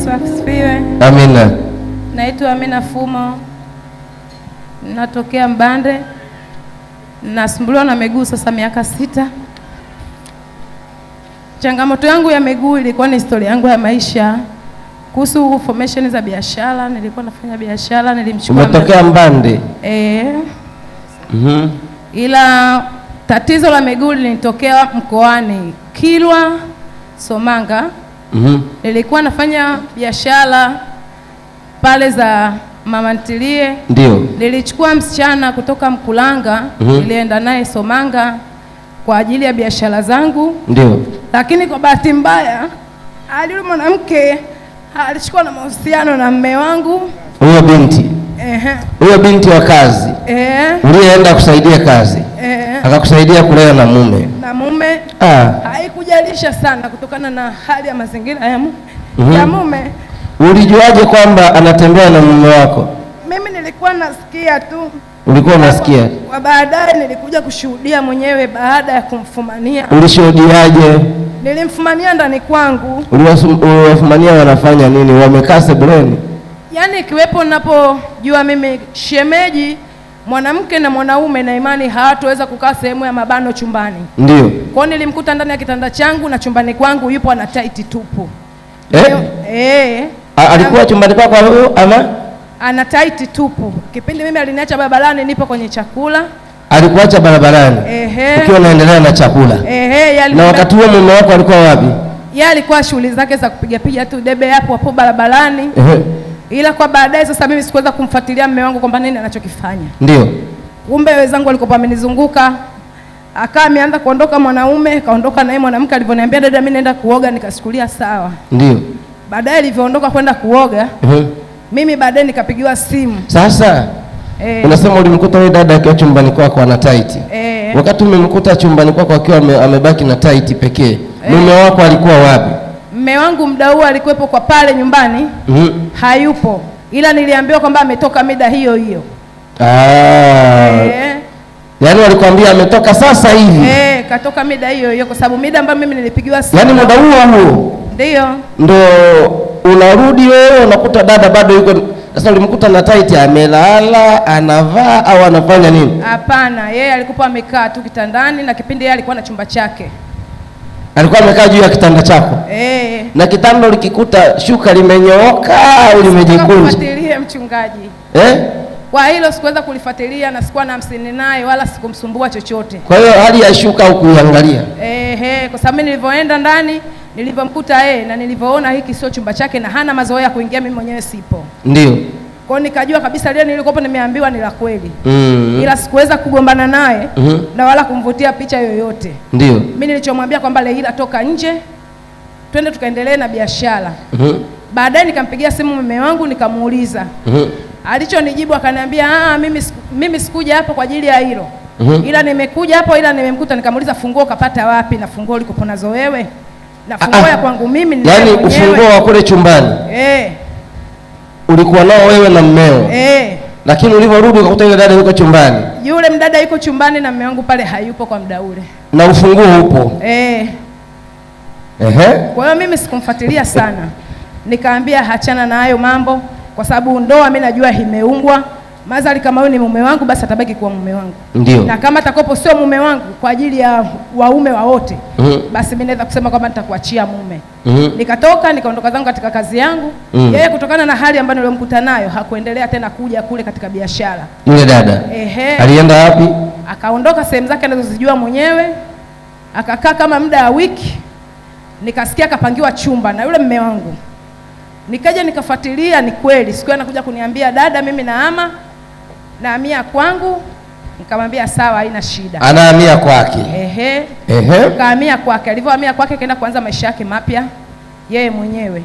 Yesu asifiwe. Amina. Naitwa Amina Fumo. Natokea Mbande. Nasumbuliwa na miguu sasa miaka 6. Changamoto yangu ya miguu ilikuwa ni historia yangu ya maisha. Kuhusu formation za biashara, nilikuwa nafanya biashara, nilimchukua. Umetokea Mbande? Ila tatizo la miguu linitokea mkoani Kilwa, Somanga. Nilikuwa nafanya biashara pale za mama ntilie. Ndio. Nilichukua msichana kutoka Mkulanga, nilienda naye Somanga kwa ajili ya biashara zangu. Ndio. Lakini kwa bahati mbaya, yule mwanamke alichukua na mahusiano na mume wangu. Huyo binti? Huyo binti wa kazi? Ulienda kusaidia kazi? Akakusaidia kulea na mume? Na mume. Haikujalisha sana kutokana na hali ya mazingira ya mume. Ulijuaje kwamba anatembea na mume wako? Mimi nilikuwa nasikia tu. Ulikuwa unasikia? Kwa baadaye nilikuja kushuhudia mwenyewe baada ya kumfumania. Ulishuhudiaje? Nilimfumania ndani kwangu. Uliwafumania wanafanya nini? Wamekaa sebuleni? Yaani ikiwepo ninapojua mimi shemeji mwanamke na mwanaume na imani hawataweza kukaa sehemu ya mabano chumbani. Ndio. Kwa hiyo nilimkuta ndani ya kitanda changu na chumbani kwangu yupo ana tight tupu. Alikuwa chumbani kwako ama? Ana tight tupu. Kipindi mimi aliniacha barabarani nipo kwenye chakula. Alikuacha barabarani? Ukiwa unaendelea na chakula? Na wakati huo mume wako alikuwa wapi? Yeye alikuwa shughuli zake za kupiga tu debe hapo barabarani. Ila kwa baadaye sasa mimi sikuweza kumfuatilia mume wangu kwamba nini anachokifanya. Ndio. Kumbe wenzangu walikuwa wamenizunguka. Ameanza kuondoka mwanaume, kaondoka naye mwanamke. Alivyoniambia dada mimi naenda kuoga, nikashukulia sawa. Ndio. Baadaye alivyoondoka kwenda kuoga, mimi baadaye nikapigiwa simu. Sasa unasema ulimkuta yule dada akiwa chumbani kwako ana tight. Wakati umemkuta chumbani kwako akiwa amebaki na tight pekee, mume wako alikuwa wapi? Mume wangu muda huo alikuwepo kwa pale nyumbani. Hayupo. Ila niliambiwa kwamba ametoka mida hiyo hiyo. Yaani walikwambia ametoka sasa hivi? Katoka mida hiyo hiyo kwa sababu mida ambayo mimi nilipigiwa simu. Yaani muda huo? Ndio. Ndio unarudi wewe unakuta dada bado yuko. Sasa ulimkuta na tight, amelala, anavaa au anafanya nini? Hapana, yeye alikuwa amekaa tu kitandani na kipindi yeye alikuwa na chumba chake. Alikuwa amekaa juu ya kitanda chako? Na kitanda ulikikuta shuka limenyooka au limejikunja? Fuatilia mchungaji. Kwa hilo sikuweza kulifuatilia na sikuwa na hamsini naye wala sikumsumbua chochote. Kwa hiyo hali ya shuka hukuiangalia? Kwa sababu mimi nilivyoenda ndani, nilivyomkuta na nilivyoona hiki sio chumba chake na hana mazoea kuingia, mimi mwenyewe sipo. Ndio. Kwa hiyo nikajua kabisa lile nilikopo nimeambiwa ni la kweli. Ila sikuweza kugombana naye na wala kumvutia picha yoyote. Ndio. Mimi nilichomwambia kwamba Leila toka nje, twende tukaendelee na biashara. Baadaye nikampigia simu mume wangu nikamuuliza. Alichonijibu akaniambia mimi sikuja hapo kwa ajili ya hilo. Ila nimekuja hapo ila nimemkuta, nikamuuliza funguo kapata wapi na funguo liko nazo wewe? Na funguo ya kwangu mimi ni yaani ufunguo wa kule chumbani? Ulikuwa nao wewe na mmeo? Lakini ulivyorudi ukakuta yule dada yuko chumbani? Yule mdada yuko chumbani na mume wangu pale hayupo kwa muda ule. Na ufunguo upo? Kwa hiyo mimi sikumfuatilia sana. Nikaambia hachana na hayo mambo kwa sababu ndoa mimi najua imeungwa. Mazali kama huyu ni mume wangu basi atabaki kuwa mume wangu. Ndio. Na kama atakopo sio mume wangu kwa ajili ya waume wa wote, basi mimi naweza kusema kwamba nitakuachia mume. Nikatoka nikaondoka zangu katika kazi yangu. Yeye kutokana na hali ambayo nilimkuta nayo hakuendelea tena kuja kule katika biashara. Yule dada? Alienda wapi? Akaondoka sehemu zake anazozijua mwenyewe. Akakaa kama muda wa wiki. Nikasikia akapangiwa chumba na yule mume wangu. Nikaja nikafuatilia, ni kweli. Siku anakuja kuniambia dada mimi nahamia kwangu. Nikamwambia sawa, haina shida. Anahamia kwake? Kahamia kwake. Alivyohamia kwake kaenda kuanza maisha yake mapya yeye mwenyewe.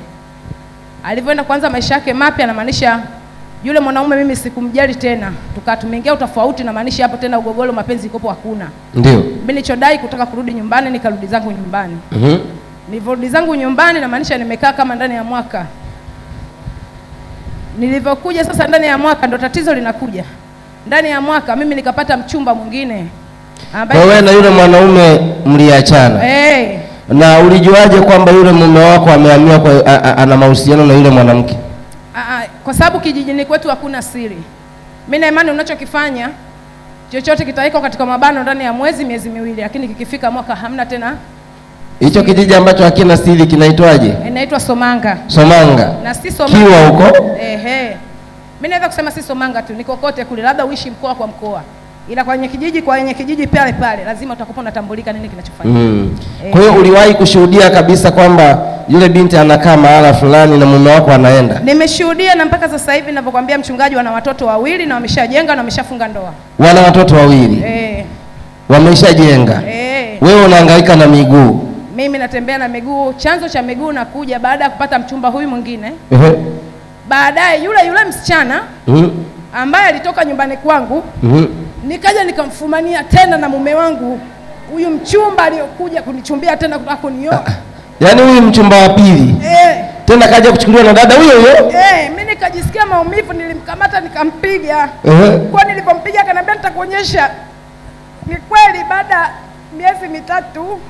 Alivyoenda kuanza maisha yake mapya na maanisha yule mwanaume mimi sikumjali tena. Tumeingia utofauti na maanisha hapo tena ugogoro, mapenzi ikopo hakuna. Ndio. Mimi nilichodai kutaka kurudi nyumbani, nikarudi zangu nyumbani. Nilivyorudi zangu nyumbani na maanisha nimekaa kama ndani ya mwaka. Nilivyokuja sasa ndani ya mwaka ndo tatizo linakuja. Ndani ya mwaka mimi nikapata mchumba mwingine ambaye wewe na yule mwanaume mliachana. Na ulijuaje kwamba yule mume wako amehamia kwa ana mahusiano na yule mwanamke? Kwa sababu kijijini kwetu hakuna siri. Mimi na imani unachokifanya chochote kitaiko katika mabano ndani ya miezi miwili, lakini kikifika mwaka hamna tena. Hicho kijiji ambacho hakina siri kinaitwaje? Inaitwa Somanga. Somanga. Na si Somanga. Kiwa huko? Mimi naweza kusema si Somanga tu, niko kote kule, labda uishi mkoa kwa mkoa. Ila kwenye kijiji pale lazima utakupa unatambulika nini kinachofanyika. Kwa hiyo uliwahi kushuhudia kabisa kwamba yule binti anakaa mahala fulani na mume wako anaenda? Nimeshuhudia, na mpaka sasa hivi ninapokuambia mchungaji, wana watoto wawili na wameshajenga na wameshafunga ndoa. Wana watoto wawili? Wameshajenga. Wewe unahangaika na miguu? Mimi natembea na miguu. Chanzo cha miguu nakuja baada ya kupata mchumba huyu mwingine. Baadaye yule msichana ambaye alitoka nyumbani kwangu nikaja nikamfumania tena na mume wangu, huyu mchumba aliyokuja kunichumbia tena kutaka kunioa. Yaani huyu mchumba wa pili tena kaja kuchukuliwa na dada huyo huyo? Mimi nikajisikia maumivu, nilimkamata nikampiga. Kwa nilipompiga akaniambia nitakuonyesha. Ni kweli baada miezi mitatu,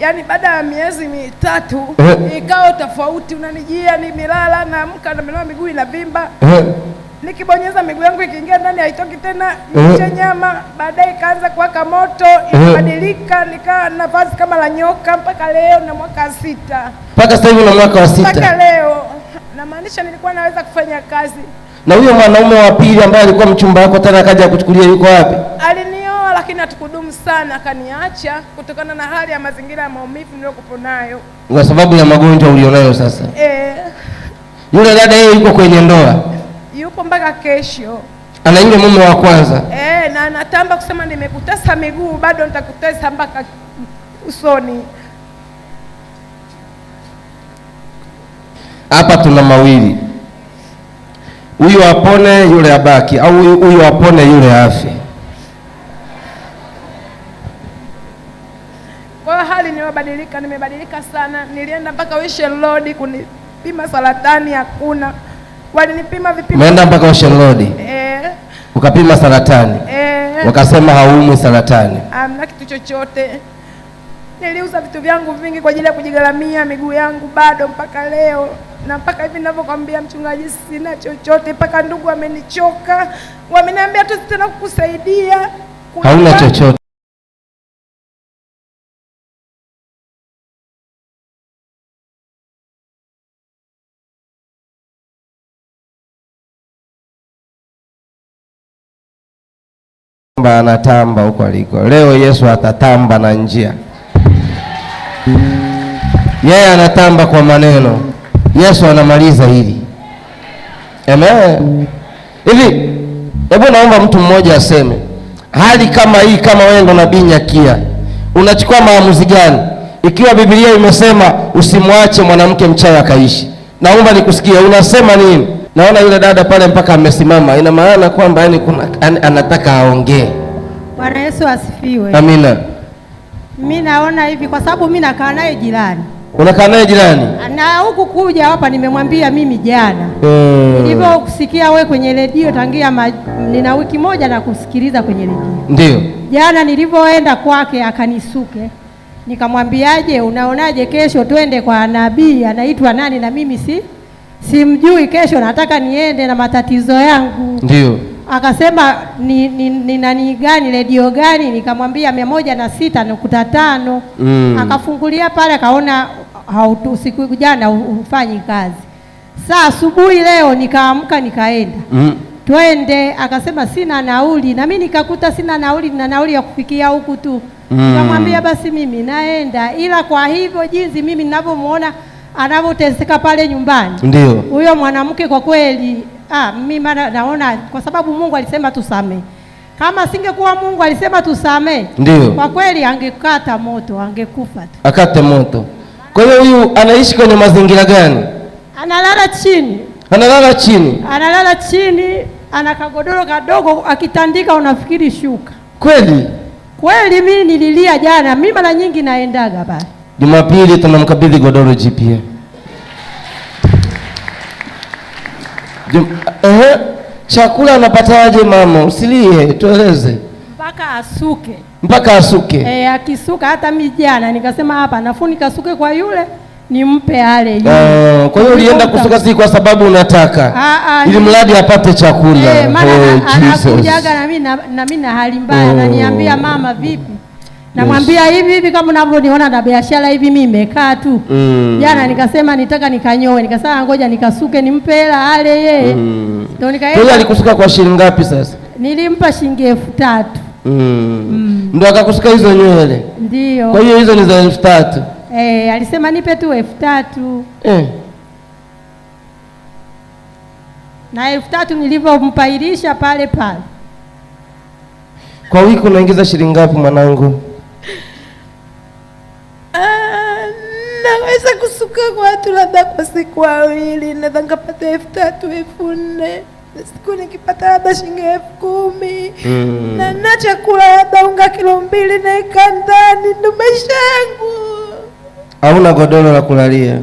yani baada ya miezi mitatu ikawa tofauti, unanijia nimelala naamka na meno miguu inavimba. Nikibonyeza miguu yangu ikiingia ndani haitoki tena, nje nyama. Baadaye ikaanza kuwaka moto, ikabadilika nikawa na vazi kama la nyoka mpaka leo na mwaka 6. Mpaka sasa hivi na mwaka wa 6. Mpaka leo. Na maanisha nilikuwa naweza kufanya kazi. Na huyo mwanaume wa pili ambaye alikuwa mchumba wako tena akaja kuchukulia yuko wapi? Alinioa lakini hatukudumu sana, akaniacha kutokana na hali ya mazingira ya maumivu niliyokuwa nayo. Kwa sababu ya magonjwa ulionayo sasa? Yule dada yeye yuko kwenye ndoa? Yupo mpaka kesho. Ana yule mume wa kwanza? Na anatamba kusema nimekutesa miguu, bado nitakutesa mpaka usoni. Hapa tuna mawili. Huyu apone yule abaki, au huyu apone yule afe. Kwa hali nimebadilika, nimebadilika sana. Nilienda mpaka Ocean Road kunipima saratani, hakuna. Walinipima vipimo. Umeenda mpaka Ocean Road? Ukapima saratani? Wakasema haumwi saratani. Hamna kitu chochote. Niliuza vitu vyangu vingi kwa ajili ya kujigaramia miguu yangu, bado mpaka leo. Na mpaka hivi ninavyokuambia mchungaji, sina chochote. Mpaka ndugu wamenichoka, wameniambia tu tena kukusaidia. Hauna chochote. Anatamba huko aliko. Leo Yesu atatamba na njia. Yeye anatamba kwa maneno. Yesu anamaliza hili. Amen. Hivi, hebu naomba mtu mmoja aseme, hali kama hii, kama wewe ndo nabii Nyakia, unachukua maamuzi gani? Ikiwa Biblia imesema usimwache mwanamke mchawi akaishi, naomba nikusikie, unasema nini? Naona yule dada pale mpaka amesimama, ina maana kwamba yani kuna anataka aongee. Bwana Yesu asifiwe. Amina. Mimi naona hivi kwa sababu mimi nakaa naye jirani. Unakaa naye jirani? Na huku kuja hapa nimemwambia mimi jana. Nilivyo kusikia wewe kwenye redio tangia nina wiki moja na kusikiliza kwenye redio. Ndio. Jana nilivyoenda kwake akanisuke. Nikamwambiaje, unaonaje kesho twende kwa nabii anaitwa nani na mimi simjui, kesho nataka niende na matatizo yangu. Ndio. Akasema ni nani gani, redio gani? Nikamwambia 106.5. Akafungulia pale akaona siku jana ufanyi kazi. Saa asubuhi leo nikaamka nikaenda. Twende, akasema sina nauli, na mimi nikakuta sina nauli, na nauli ya kufikia huku tu. Nikamwambia basi mimi naenda, ila kwa hivyo jinsi mimi ninavyomuona anavyoteseka pale nyumbani. Ndio. Huyo mwanamke kwa kweli mimi naona kwa sababu Mungu alisema tusamee. Kama singekuwa Mungu alisema tusamee, ndio kwa kweli angekata moto, angekufa tu. Akate moto. Kwa hiyo huyu anaishi kwenye mazingira gani? Analala chini. Analala chini. Analala chini, ana kagodoro kadogo, akitandika unafikiri shuka. Kweli? Kweli mimi nililia jana. Mimi mara nyingi naendaga pale. Jumapili tunamkabidhi godoro jipya. Chakula anapataje mama? Usilie, tueleze. Mpaka asuke. mpaka asuke. Akisuka hata mimi jana nikasema hapa nafuu nikasuke kwa yule nimpe ale. Kwa hiyo ulienda kusuka si kwa sababu unataka, ili mradi apate chakula. Anakujaga na mimi na hali mbaya, ananiambia mama vipi? Namwambia hivi kama unavyoniona na biashara hivi mimi nimekaa tu. Jana nikasema nitaka nikanyoe, nikasema ngoja nikasuke nimpe hela ale yeye. Ndio nikaenda. Yeye alikusuka kwa shilingi ngapi sasa? Nilimpa shilingi 3000. Ndio akakusuka hizo nywele? Ndio. Kwa hiyo hizo ni za 3000. Alisema nipe tu 3000. Na 3000 nilivyompairisha pale. Kwa wiki unaingiza shilingi ngapi mwanangu? Naweza kusuka kwa watu labda kwa siku wawili, naweza nikapata 3000, 4000. Siku nikipata labda shilingi 10,000. Na chakula labda unga kilo 2 naeka ndani, ndo maisha yangu. Hauna godoro la kulalia?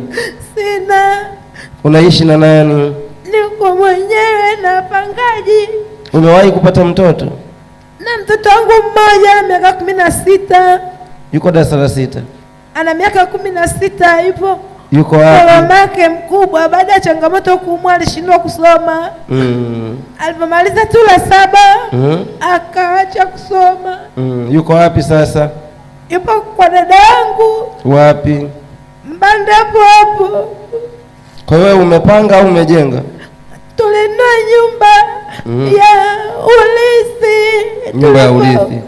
Sina. Unaishi na nani? Niko mwenyewe na pangaji. Umewahi kupata mtoto? Na mtoto wangu mmoja ana miaka 16. Yuko darasa la 6. Ana miaka 16 yupo. Yuko wapi? Mamake mkubwa baada ya changamoto kuumwa alishindwa kusoma. Alipomaliza tu la 7 akaacha kusoma. Yuko wapi sasa? Yupo kwa dada yangu. Wapi? Mbande hapo. Kwa hiyo umepanga au umejenga? Tulinunua nyumba ya urithi. Nyumba ya urithi.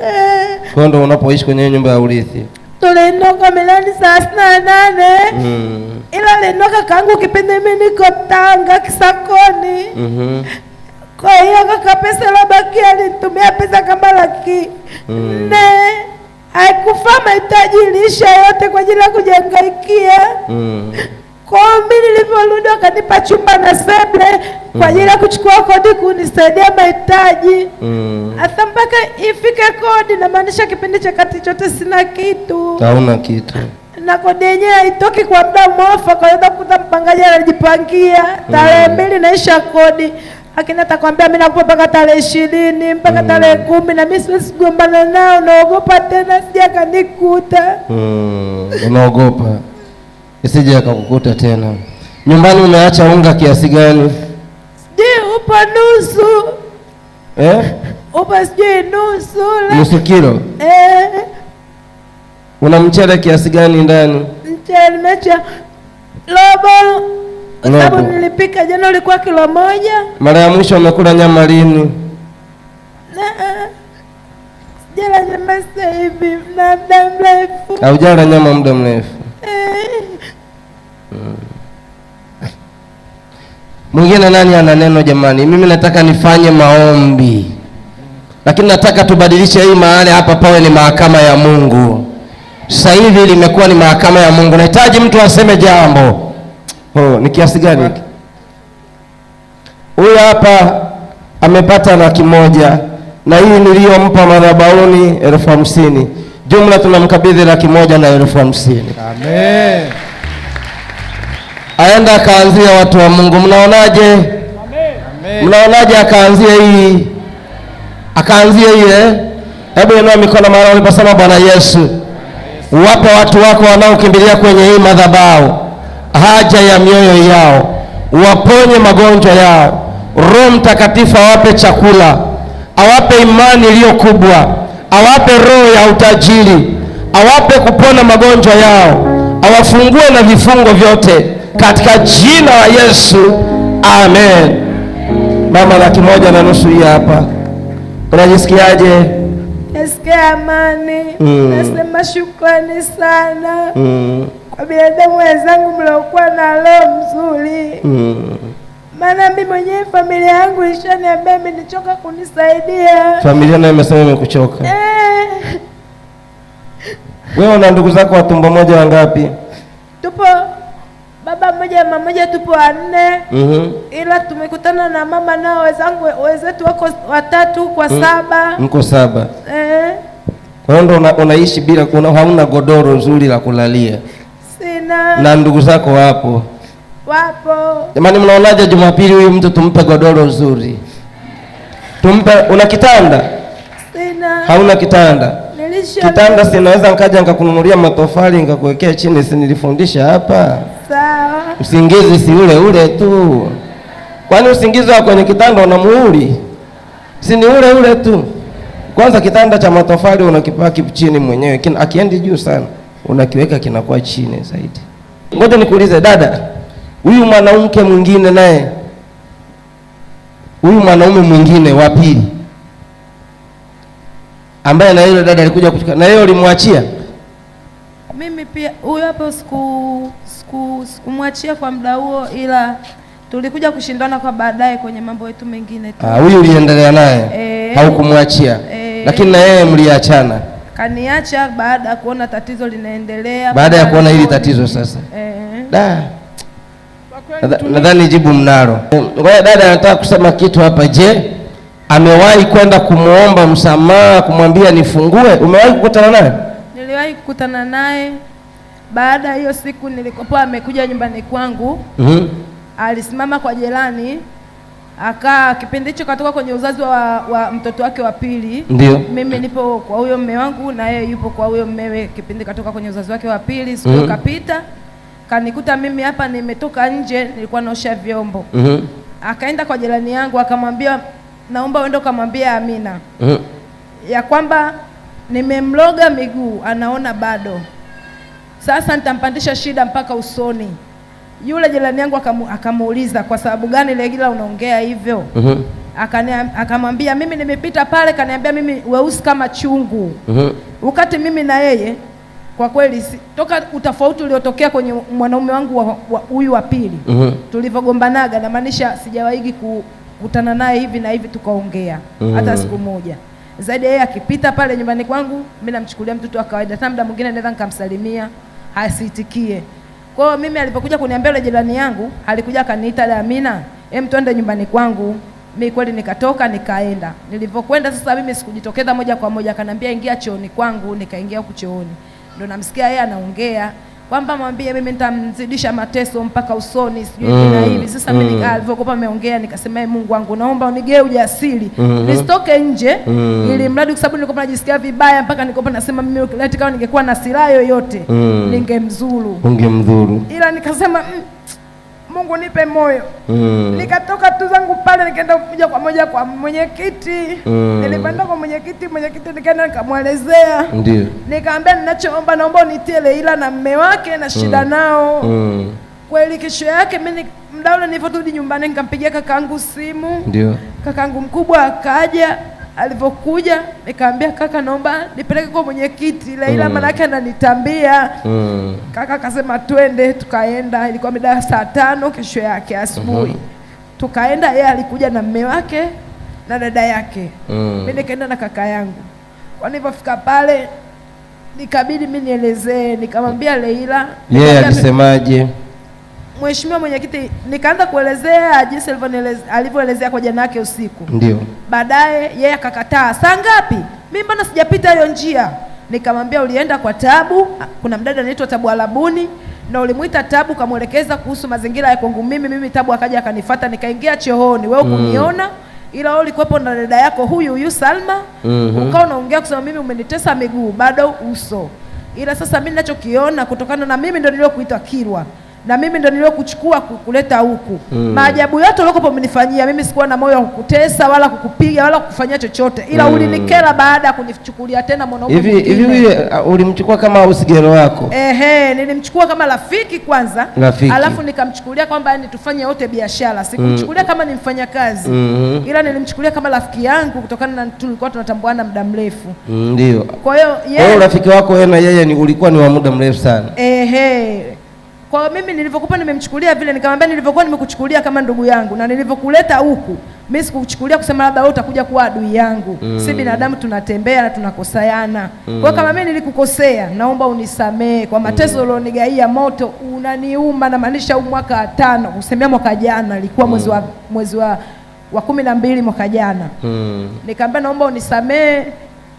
Kwa ndo unapoishi kwenye nyumba ya urithi. Tulinunua kwa milioni 38. Ila alinunua kakaangu kipindi mimi niko Tanga Kisakoni. Kwa hiyo kaka pesa ilobaki alinitumia pesa kama 400,000. Haikufaa mahitaji lisha yote kwa ajili ya kujangaikia. Kwa mimi niliporudi wakanipa chumba na sebule kwa ajili ya kuchukua kodi kunisaidia mahitaji. Hata mpaka ifike kodi na maanisha kipindi cha kati chote sina kitu. Hauna kitu. Na kodi yenyewe haitoki kwa muda mwafaka, unaweza kukuta mpangaji anajipangia tarehe 2 naisha kodi. Lakini atakwambia mimi nakupa mpaka tarehe 20 mpaka tarehe 10 na mimi siwezi kugombana nao, naogopa tena sija kanikuta. Unaogopa isije akakukuta tena. Nyumbani umeacha unga kiasi gani? Sijui upo nusu. Upo sijui nusu kilo? Una mchele kiasi gani ndani? Mchele nimeacha robo. Sababu nilipika jana ulikuwa kilo 1. Mara ya mwisho umekula nyama lini? Sijala nyama sasa hivi na muda mrefu. Haujala nyama muda mrefu? Mwingine nani ana neno jamani? Mimi nataka nifanye maombi. Lakini nataka tubadilishe hii mahali hapa pawe ni mahakama ya Mungu. Sasa hivi limekuwa ni mahakama ya Mungu. Nahitaji mtu aseme jambo. Ni kiasi gani hiki? Huyu hapa amepata 100,000 na hii niliyompa madhabahuni 50,000. Jumla tunamkabidhi 100,000 na 50,000. Amen. Aenda akaanzia watu wa Mungu. Mnaonaje? Amen. Mnaonaje akaanzia hii? Akaanzia hii Hebu inua mikono mara uliposema Bwana Yesu. Wape watu wako wanaokimbilia kwenye hii madhabahu haja ya mioyo yao. Waponye magonjwa yao. Roho Mtakatifu awape chakula. Awape imani iliyo kubwa. Awape roho ya utajiri. Awape kupona magonjwa yao. Awafungue na vifungo vyote katika jina la Yesu. Amen. Mama 150,000 hii hapa. Unajisikiaje? Nasikia amani. Nasema shukrani sana. Kwa binadamu wenzangu mliokuwa na roho mzuri. Maana mimi mwenyewe familia yangu ilishaniambia imenichoka kunisaidia. Familia nayo imesema imekuchoka. Wewe una ndugu zako wa tumbo moja wangapi? Tupo baba mmoja mama mmoja, tupo 4. Ila tumekutana na mama nao wenzetu wako 3 kwa 7. Mko 7. Kwa hiyo ndo unaishi bila hauna godoro nzuri la kulalia. Sina. Na ndugu zako wapo? Wapo. Jamani, mnaonaje Jumapili huyu mtu tumpe godoro nzuri? Tumpe. Una kitanda? Sina. Hauna kitanda? kitanda sinaweza nikaja nikakununulia matofali nikakuwekea chini, si nilifundisha hapa? Sawa. Usingizi si ule ule tu. Kwani usingizi wako kwenye kitanda una muhuri? Si ni ule ule tu. Kwanza kitanda cha matofali unakipaki chini mwenyewe, akiendi juu sana unakiweka kinakuwa chini zaidi. Ngoja nikuulize dada, huyu mwanamke mwingine naye, huyu mwanaume mwingine wa pili ambaye na yule dada alikuja kuchukua, na yeye ulimwachia? Mimi pia huyo hapo sikumwachia kwa muda huo, ila tulikuja kushindana kwa baadaye kwenye mambo yetu mengine tu. Huyu uliendelea naye? Haukumwachia? Lakini na yeye mliachana? Kaniacha baada ya kuona tatizo linaendelea. Baada ya kuona hili tatizo sasa. Nadhani jibu mnalo. Ngoja dada anataka kusema kitu hapa. Je, amewahi kwenda kumuomba msamaha, kumwambia nifungue? Umewahi kukutana naye? Niliwahi kukutana naye. Baada ya hiyo siku nilikopoa amekuja nyumbani kwangu. Alisimama kwa jirani, kipindi hicho katoka kwenye uzazi wa mtoto wake wa pili. Ndio. Mimi nipo kwa huyo mume wangu na yeye yupo kwa huyo mumewe, kipindi katoka kwenye uzazi wake wa pili. Siku kapita, kanikuta mimi hapa nimetoka nje, nilikuwa naosha vyombo. Akaenda kwa jirani yangu akamwambia, naomba uende kumwambia Amina ya kwamba nimemloga miguu, anaona bado. Sasa nitampandisha shida mpaka usoni. Yule jirani yangu akamuuliza, kwa sababu gani Legila unaongea hivyo? Akamwambia, mimi nimepita pale, kaniambia mimi weusi kama chungu. Wakati mimi na yeye kwa kweli toka utofauti uliotokea kwenye mwanaume wangu huyu wa pili, tulivyogombanaga, na maanisha sijawahi kukutana naye hivi na hivi tukaongea hata siku moja. Zaidi yeye akipita pale nyumbani kwangu, mimi namchukulia mtoto wa kawaida. Hata muda mwingine naweza nikamsalimia hasitikie. Kwa hiyo mimi alipokuja kuniambia yule jirani yangu, alikuja akaniita, Amina, twende nyumbani kwangu. Mimi kweli nikatoka nikaenda. Nilipokwenda sasa mimi sikujitokeza moja kwa moja, akaniambia ingia chooni kwangu. Nikaingia huko chooni. Ndio namsikia yeye anaongea kwamba mwambie mimi nitamzidisha mateso mpaka usoni, sijui na hivi. Sasa mimi alivyokopa ameongea, nikasema Mungu wangu, naomba unigee ujasiri nisitoke nje, ili mradi, kwa sababu nilikuwa najisikia vibaya mpaka nilikuwa nasema mimi laiti kama ningekuwa na silaha yoyote ningemdhuru. Ungemdhuru. Ila nikasema Mungu nipe moyo. Nikatoka tu zangu pale, nikaenda kuja kwa moja kwa mwenyekiti. Nilipanda kwa mwenyekiti nikaenda nikamwelezea. Ndio. Nikamwambia ninachoomba, naomba unitie Leila na mume wake na shida nao. Kweli kesho yake mimi muda ule niliporudi nyumbani nikampigia kakaangu simu. Ndio. Kakaangu mkubwa akaja. Alipokuja nikamwambia, kaka, naomba nipeleke kwa mwenyekiti Leila, maana yake ananitambia. Kaka akasema twende. Tukaenda, ilikuwa mida 5:00 kesho yake asubuhi. Tukaenda, yeye alikuja na mume wake na dada yake. Mimi nikaenda na kaka yangu. Kwa nilipofika pale nikabidi mimi nielezee, nikamwambia Leila. Yeye alisemaje? Mheshimiwa mwenyekiti, nikaanza kuelezea jinsi alivyoelezea kwa jana yake usiku. Ndio. Baadaye yeye akakataa. Saa ngapi? Mimi mbona sijapita hiyo njia? Nikamwambia ulienda kwa Tabu, kuna mdada anaitwa Tabu Alabuni, na ulimuita Tabu kamuelekeza kuhusu mazingira ya kwangu mimi Tabu akaja akanifuata, nikaingia chooni. Wewe kuniona, ila wewe ulikuwepo na dada yako huyu Salma. Ukao unaongea kusema mimi umenitesa miguu, bado uso. Ila sasa mimi ninachokiona, kutokana na mimi ndio niliokuita Kirwa, na mimi ndio niliokuchukua kukuleta huku. Maajabu yote ulikopo umenifanyia mimi, sikuwa na moyo wa kukutesa wala kukupiga wala kukufanyia chochote, ila ulinikera baada ya kunichukulia tena mwanaume mwingine. Hivi ulimchukua kama usigero wako? Nilimchukua kama rafiki kwanza. Alafu nikamchukulia kwamba yani tufanye wote biashara. Sikumchukulia kama ni mfanyakazi. Ila nilimchukulia kama rafiki yangu kutokana na tulikuwa tunatambuana muda mrefu. Ndio. Kwa hiyo rafiki wako wewe na yeye ulikuwa ni wa muda mrefu sana. Kwa mimi nilivyokupa nimemchukulia vile, nikamwambia nilivyokuwa nimekuchukulia kama ndugu yangu, na nilivyokuleta huku mimi sikukuchukulia kusema labda wewe utakuja kuwa adui yangu. Si binadamu, tunatembea na tunakosayana. Kwa kama mimi nilikukosea, naomba unisamee kwa mateso ulionigaia. Moto unaniuma, na maanisha huu mwaka 5, kusemea mwaka jana ilikuwa mwezi wa 12 mwaka jana. Nikamwambia naomba unisamee,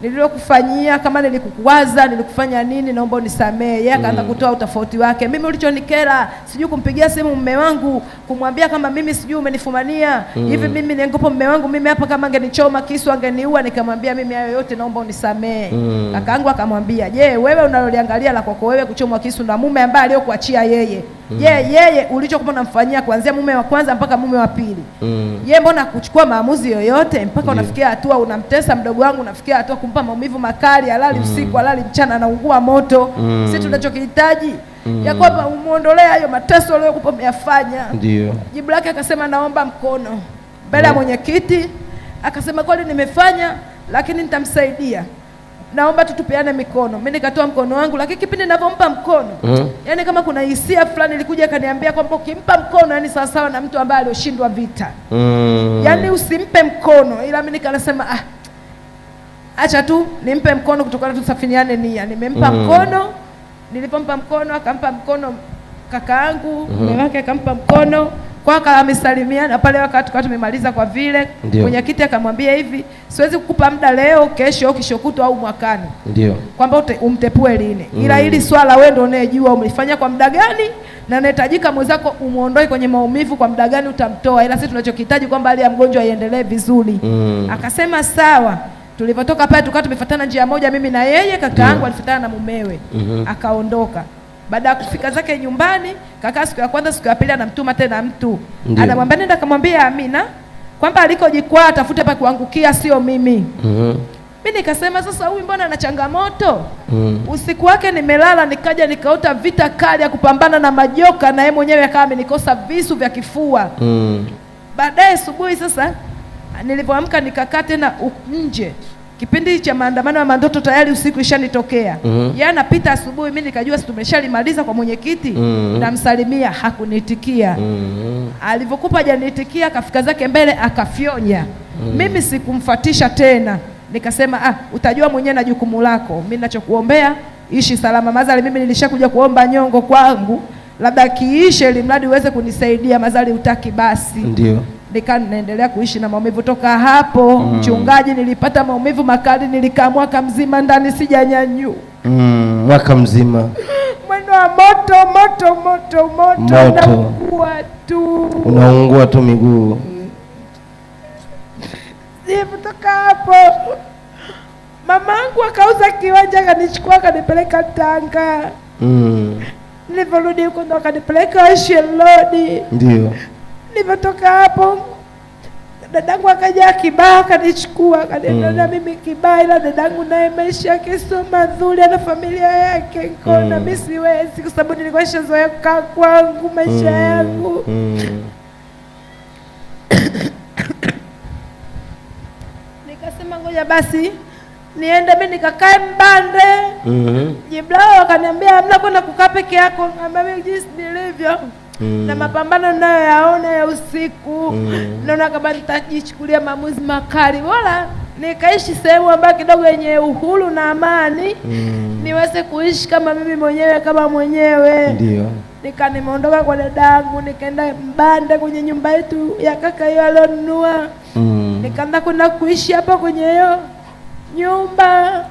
nililokufanyia, kama nilikukwaza, nilikufanya nini, naomba unisamee. Yeye akaanza kutoa utofauti wake. Mimi ulichonikera, sijui kumpigia simu mume wangu kumwambia kama mimi sijui umenifumania hivi, mimi ningepo mume wangu mimi hapa, kama angenichoma kisu angeniua. Nikamwambia mimi hayo yote naomba unisamee. Kakaangu akamwambia, je, wewe unaloliangalia la kwako wewe kuchomwa kisu na mume ambaye aliyokuachia yeye? Yeye ulichokuwa unamfanyia kuanzia mume wa kwanza mpaka mume wa pili, yeye mbona kuchukua maamuzi yoyote mpaka unafikia hatua unamtesa mdogo wangu, unafikia hatua kumpa maumivu makali, halali usiku, halali mchana, anaungua moto. Sisi tunachokihitaji ya kwamba umuondolee hayo mateso aliyokuwa umeyafanya. Ndio jibu lake akasema, naomba mkono mbele ya mwenyekiti. Akasema, kweli nimefanya, lakini nitamsaidia, naomba tutupeane mikono. Mimi nikatoa mkono wangu, lakini kipindi ninavyompa mkono yani kama kuna hisia fulani ilikuja kaniambia kwamba ukimpa mkono yani sawa sawa na mtu ambaye alioshindwa vita. Yani usimpe mkono, ila mimi nikasema acha tu nimpe mkono kutokana tusafiniane nia. Nimempa mkono, nilipompa mkono akampa mkono kakaangu, mume wake akampa mkono. Kwa amesalimiana pale wakati tumemaliza. Kwa vile mwenyekiti akamwambia hivi, siwezi kukupa muda leo, kesho au kesho kutwa au mwakani, ndio kwamba umtepue lini, ila hili swala wewe ndio unayejua umlifanya kwa muda gani, na nahitajika mwenzako umuondoe kwenye maumivu kwa muda gani utamtoa, ila sisi tunachokihitaji kwamba hali ya mgonjwa iendelee vizuri. Akasema sawa. Tulipotoka pale tukawa tumefuatana njia moja, mimi na yeye. Kakaangu alifuatana na mumewe akaondoka. Baada ya kufika zake nyumbani, kaka siku ya kwanza, siku ya pili anamtuma tena mtu. Anamwambia nenda kamwambia Amina kwamba alikojikwaa atafute pa kuangukia, sio mimi. Mimi nikasema sasa huyu mbona ana changamoto? Usiku wake nimelala, nikaja nikaota vita kali ya kupambana na majoka, na yeye mwenyewe akawa amenikosa visu vya kifua. Baadaye asubuhi sasa nilipoamka nikakaa tena nje. Kipindi cha maandamano ya mandoto tayari usiku ishanitokea. Yeye anapita asubuhi, mimi nikajua si tumeshalimaliza kwa mwenyekiti. Namsalimia, hakuniitikia. Alivyokupa hajaniitikia, akafika zake mbele akafyonya. Mimi sikumfuatisha tena. Nikasema utajua mwenyewe na jukumu lako. Mimi ninachokuombea ishi salama. Mazali mimi nilishakuja kuomba nyongo kwangu, labda kiishe ili mradi uweze kunisaidia. Mazali utaki basi. Ndio naendelea kuishi na maumivu toka hapo. Mchungaji, nilipata maumivu makali, nilikaa mwaka mzima ndani sijanyanyu. Mwaka mzima. Mwendo wa moto, unaungua tu miguu. Kutoka hapo mamangu akauza kiwanja, akanichukua akanipeleka Tanga. Nilivyorudi huko ndo akanipeleka Ocean Road. Ndio nilipotoka hapo dadangu akaja Kibaha akanichukua akanienda mimi Kibaha, ila dadangu naye maisha yake sio mazuri, ana familia yake. Nikaona mimi siwezi, kwa sababu nilikuwa nishazoea kukaa kwangu maisha yangu. Nikasema ngoja basi niende mimi nikakae Mbande. Jibrao akaniambia hamna kwenda kukaa peke yako, ngambia jinsi nilivyo na mapambano nayo yaona ya usiku. Naona kama nitajichukulia maamuzi makali, wala nikaishi sehemu ambayo kidogo yenye uhuru na amani, niweze kuishi kama mimi mwenyewe kama mwenyewe. Ndio nimeondoka kwa dadangu, nikaenda Mbande kwenye nyumba yetu ya kaka hiyo alionunua. Nikaanza kwenda kuishi hapa kwenye hiyo nyumba.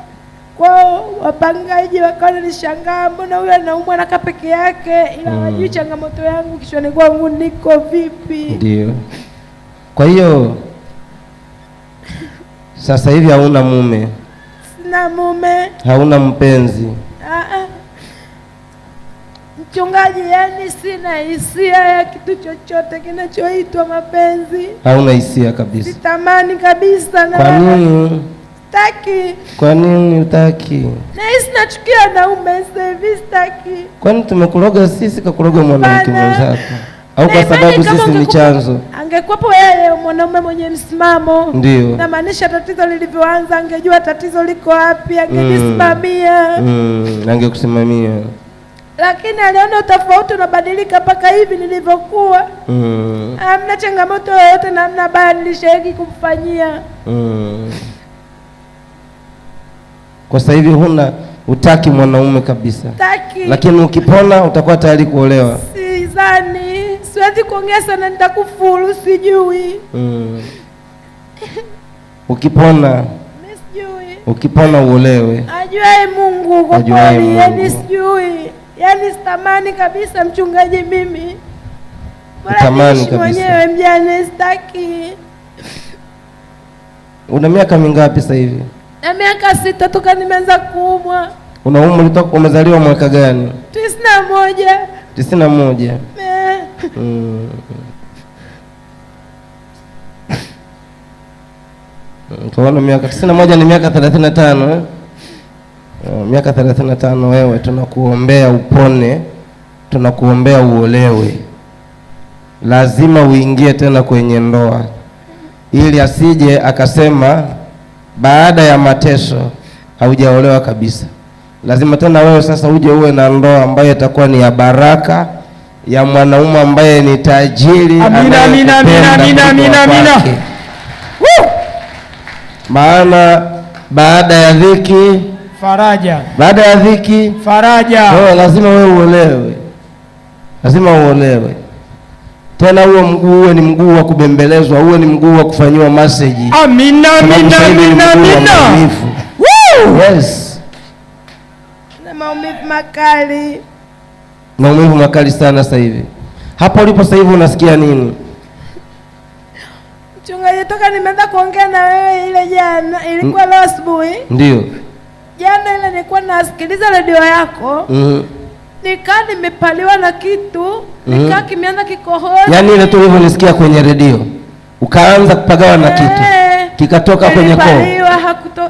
Kwa wapangaji wakawa nishangaa, mbona huyu anaumwa anakaa peke yake, ila wajui changamoto yangu kichwani kwangu niko vipi. Ndio. Kwa hiyo sasa hivi hauna mume? Sina mume. Hauna mpenzi? Mchungaji, yani sina hisia ya kitu chochote kinachoitwa mapenzi. Hauna hisia kabisa? Sitamani kabisa. Kwa nini? Sitaki. Kwa nini utaki? Na hisi nachukia naume sasa hivi, sitaki. Kwani tumekuloga sisi, kakuloga mwanamke mwenzako? Au kwa sababu sisi ni chanzo? Angekuwepo yeye mwanaume mwenye msimamo. Ndio. Na maanisha tatizo lilivyoanza, angejua tatizo liko wapi, angejisimamia. Angekusimamia. Lakini aliona tofauti unabadilika mpaka hivi nilivyokuwa. Hamna changamoto yoyote na hamna baya nilishahiki kumfanyia. Kwa sasa hivi utaki mwanaume kabisa? Taki. Lakini ukipona utakuwa tayari kuolewa? Sidhani, siwezi kuongea sana, nitakufuru, sijui. Ukipona? Mimi sijui. Ukipona uolewe. Ajuaye Mungu kwa kweli, yani sijui. Yani sitamani kabisa mchungaji mimi. Sitamani kabisa. Mwenyewe mjane sitaki. Una miaka mingapi sasa hivi? Na miaka 6 toka nimeanza kuumwa. Una umri toka umezaliwa mwaka gani? 91. 91. Kwa miaka 91 ni miaka 35 miaka 35 wewe tunakuombea upone, tunakuombea uolewe. Lazima uingie tena kwenye ndoa ili asije akasema baada ya mateso haujaolewa kabisa. Lazima tena wewe sasa uje uwe na ndoa ambayo itakuwa ni ya baraka, ya mwanaume ambaye ni tajiri. Amina, amina, amina, amina, amina, amina. Maana baada ya dhiki faraja, baada ya dhiki faraja. Lazima wewe uolewe, lazima uolewe. Tena huo mguu uwe ni mguu wa kubembelezwa, uwe ni mguu wa kufanyiwa message. Amina, amina, amina, amina. Yes. Na maumivu makali. Maumivu makali sana sasa hivi. Hapo ulipo sasa hivi unasikia nini? Mchungaji, toka nimeanza kuongea na wewe ile jana, ilikuwa leo asubuhi. Ndio. Jana ile nilikuwa nasikiliza redio yako. Nikaa nimepaliwa na kitu, nikaa kimeanza kikohozi. Yaani ile tu hivyo nisikia kwenye redio. Ukaanza kupagawa na kitu. Kikatoka kwenye koo. Nilipaliwa,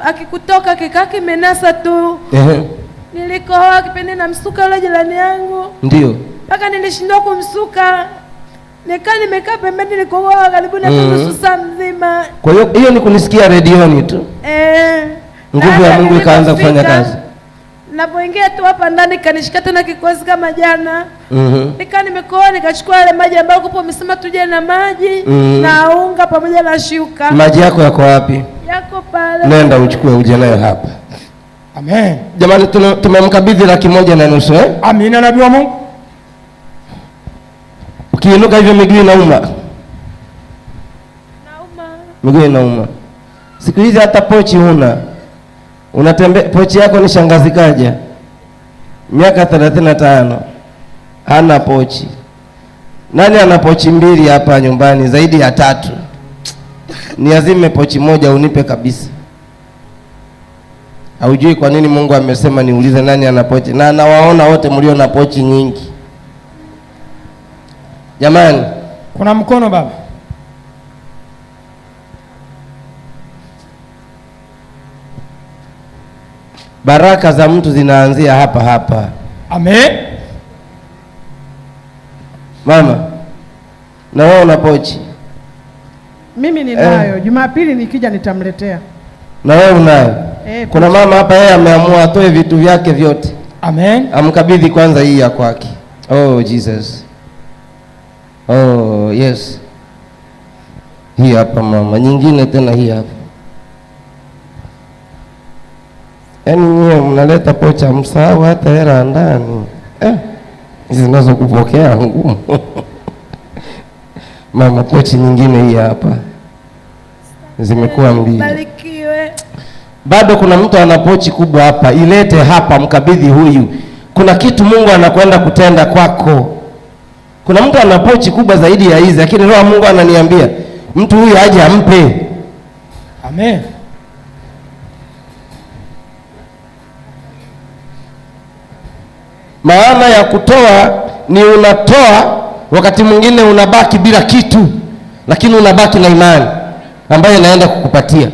akikutoka kikaa kimenasa tu. Nilikohoa kipindi na msuka yule jirani yangu. Ndio. Mpaka nilishindwa kumsuka. Nikaa nimekaa pembeni, nilikohoa karibu na nusu saa mzima. Kwa hiyo ni kunisikia redioni tu. Nguvu ya Mungu ikaanza kufanya kazi. Napoingia tu hapa ndani kanishika tena kikozi kama jana. Nika nimekoa, nikachukua yale maji ambayo kupo umesema tuje na maji na unga pamoja na shuka. Maji yako yako wapi? Yako pale. Nenda uchukue uje nayo hapa. Amen. Jamani, tumemkabidhi 1,500,000. Amina, nabii wa Mungu. Ukiinuka hivyo miguu inauma. Nauma. Miguu inauma. Siku hizi hata pochi huna. Unatembea pochi yako ni shangazi kaja. Miaka 35. Hana pochi. Nani ana pochi 2 hapa nyumbani zaidi ya 3? Niazime pochi moja unipe kabisa. Haujui kwa nini Mungu amesema niulize nani ana pochi? Na nawaona wote mlio na pochi nyingi. Jamani, kuna mkono baba. Baraka za mtu zinaanzia hapa hapa. Amen. Mama, na wewe una pochi? Mimi ninayo. Jumapili nikija nitamletea. Na wewe unayo? Kuna mama hapa yeye ameamua atoe vitu vyake vyote. Amen. Amkabidhi kwanza hii ya kwake. Oh Jesus. Oh yes. Hii hapa mama, nyingine tena hii hapa. Yaani nyie mnaleta pocha msahau hata hela ndani. Zinazo kupokea ngumu. Mama, pochi nyingine hii hapa. Zimekuwa 2. Barikiwe. Bado kuna mtu ana pochi kubwa hapa, ilete hapa mkabidhi huyu. Kuna kitu Mungu anakwenda kutenda kwako. Kuna mtu ana pochi kubwa zaidi ya hizi, lakini Roho Mungu ananiambia mtu huyu aje ampe. Amen. Maana ya kutoa ni unatoa, wakati mwingine unabaki bila kitu, lakini unabaki na imani ambayo inaenda kukupatia.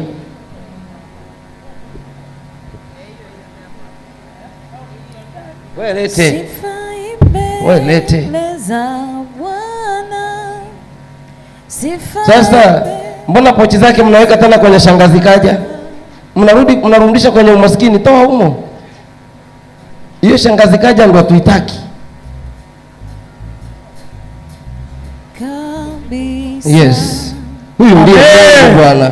Wewe lete. Wewe lete. Sasa mbona pochi zake mnaweka tena kwenye shangazi kaja? Mnarudisha kwenye umaskini, toa humo. Hiyo shangazi kaja ndo tuitaki. Yes. Huyu ndiye Mungu Bwana.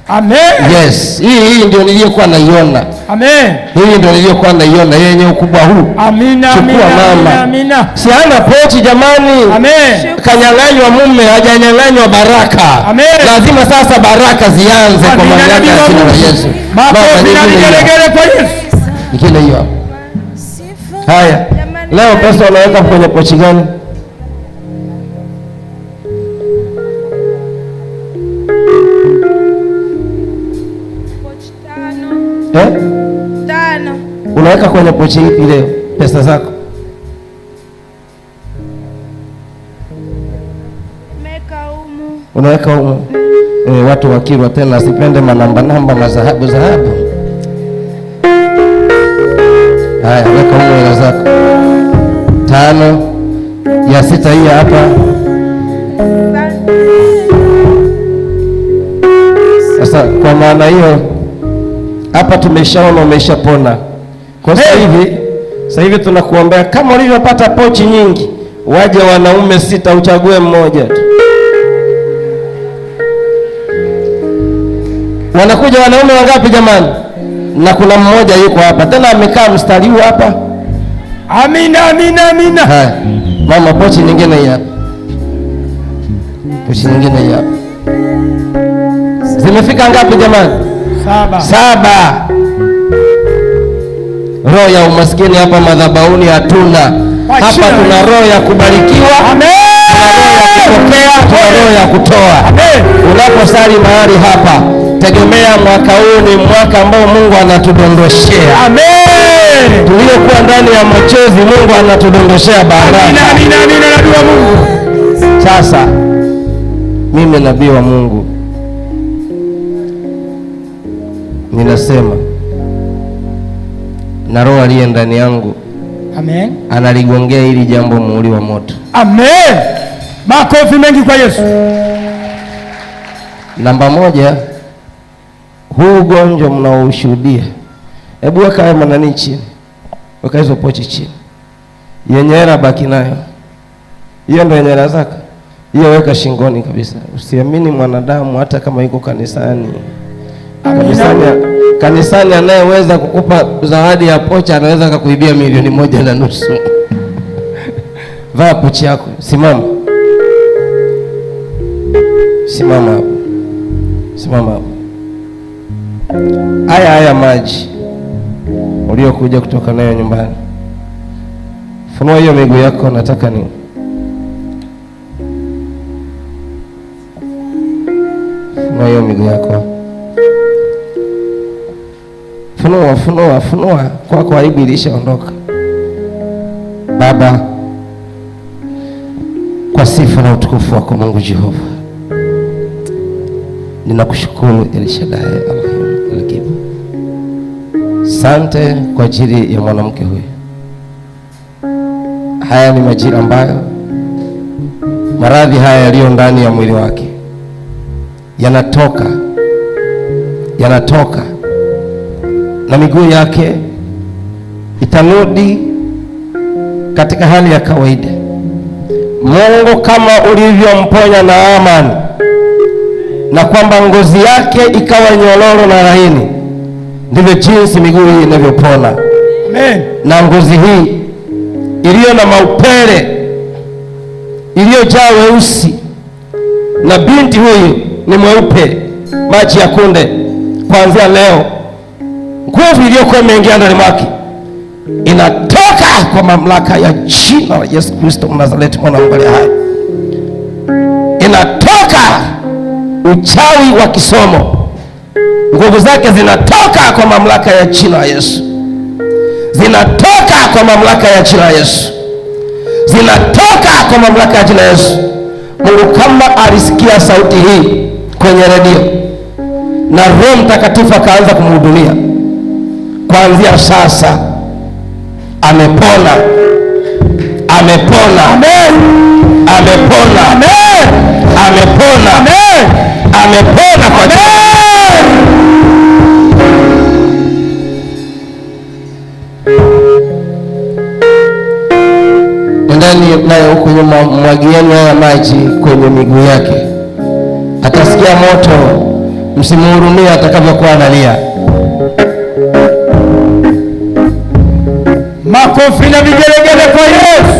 Amen. Yes, hii ndio niliyokuwa naiona. Amen. Hii ndio niliyokuwa naiona yenye ukubwa huu. Amina. Chukua mama. Amina. Si hana pochi jamani. Amen. Kanyang'anywa mume, hajanyang'anywa baraka. Amen. Lazima sasa baraka zianze kwa mamlaka ya jina la Yesu. Makofi na vigelegele kwa Yesu. Nikile hiyo hapo. Haya. Leo pesa unaweka kwenye pochi gani? Tano. Unaweka kwenye pochi ipi leo pesa zako? Unaweka humu. Watu wakirwa tena sipende manamba mazahabu. Haya, weka humu hela zako. 5 ya 6 hii hapa. Sasa kwa maana hiyo hapa tumeshaona umeshapona. Kwa sasa hivi tunakuombea kama ulivyopata pochi nyingi, waje wanaume 6 uchague mmoja tu. Wanakuja wanaume wangapi jamani? Na kuna mmoja yuko hapa. Tena amekaa mstari huu hapa. Amina. Haya. Mama, pochi nyingine hii hapa. Pochi nyingine hii hapa. Zimefika ngapi jamani? 7. Roho ya umaskini hapa madhabahuni hatuna. Hapa tuna roho ya kubarikiwa. Amen. Tuna roho ya kupokea, tuna roho ya kutoa. Amen. Unaposali mahali hapa, tegemea mwaka huu ni mwaka ambao Mungu anatudondoshea. Amen. Tuliokuwa ndani ya machozi Mungu anatudondoshea baraka. Amina. Nabii wa Mungu. Sasa mimi nabii wa Mungu ninasema na roho aliye ndani yangu. Amen. Analigongea hili jambo muhuri wa moto. Amen. Makofi mengi kwa Yesu. Namba 1, huu ugonjwa mnaoushuhudia, hebu weka haya manani chini, weka hizo pochi chini. Yenye hela baki nayo, hiyo ndio yenye hela zako, hiyo weka shingoni kabisa. Usiamini mwanadamu hata kama yuko kanisani. Kanisani anayeweza kukupa zawadi ya pocha anaweza kukuibia 1.5 milioni. Vaa pochi yako, simama hapo. Haya maji uliokuja kutoka nayo nyumbani, funua hiyo miguu yako. Nataka ni funua hiyo miguu yako. Funua kwako, aibu ilishaondoka. Baba, kwa sifa na utukufu wako Mungu Jehova, ninakushukuru El Shaddai Elohim El-Gibor. Asante kwa ajili ya mwanamke huyu. Haya ni majira ambayo maradhi haya yaliyo ndani ya mwili wake yanatoka na miguu yake itarudi katika hali ya kawaida. Mungu, kama ulivyomponya Naamani na kwamba ngozi yake ikawa nyororo na laini, ndivyo jinsi miguu hii inavyopona. Amen. Na ngozi hii iliyo na maupele, iliyojaa weusi, na binti huyu ni mweupe maji ya kunde, kuanzia leo nguvu iliyokuwa imeingia ndani mwake inatoka kwa mamlaka ya jina la Yesu Kristo Mnazareti, mwana wa Mungu hai. Inatoka uchawi wa kisomo, nguvu zake zinatoka kwa mamlaka ya jina la Yesu. Zinatoka kwa mamlaka ya jina la Yesu. Zinatoka kwa mamlaka ya jina la Yesu. Mungu, kama alisikia sauti hii kwenye redio na Roho Mtakatifu akaanza kumhudumia, kuanzia sasa amepona. Amepona. Amen. Amepona. Amen. Amepona. Amen. Amepona kwa ndani nayo huko nyuma, mwagieni haya maji kwenye miguu yake, atasikia moto msimhurumie atakavyokuwa analia. Makofi na vigelegele kwa Yesu.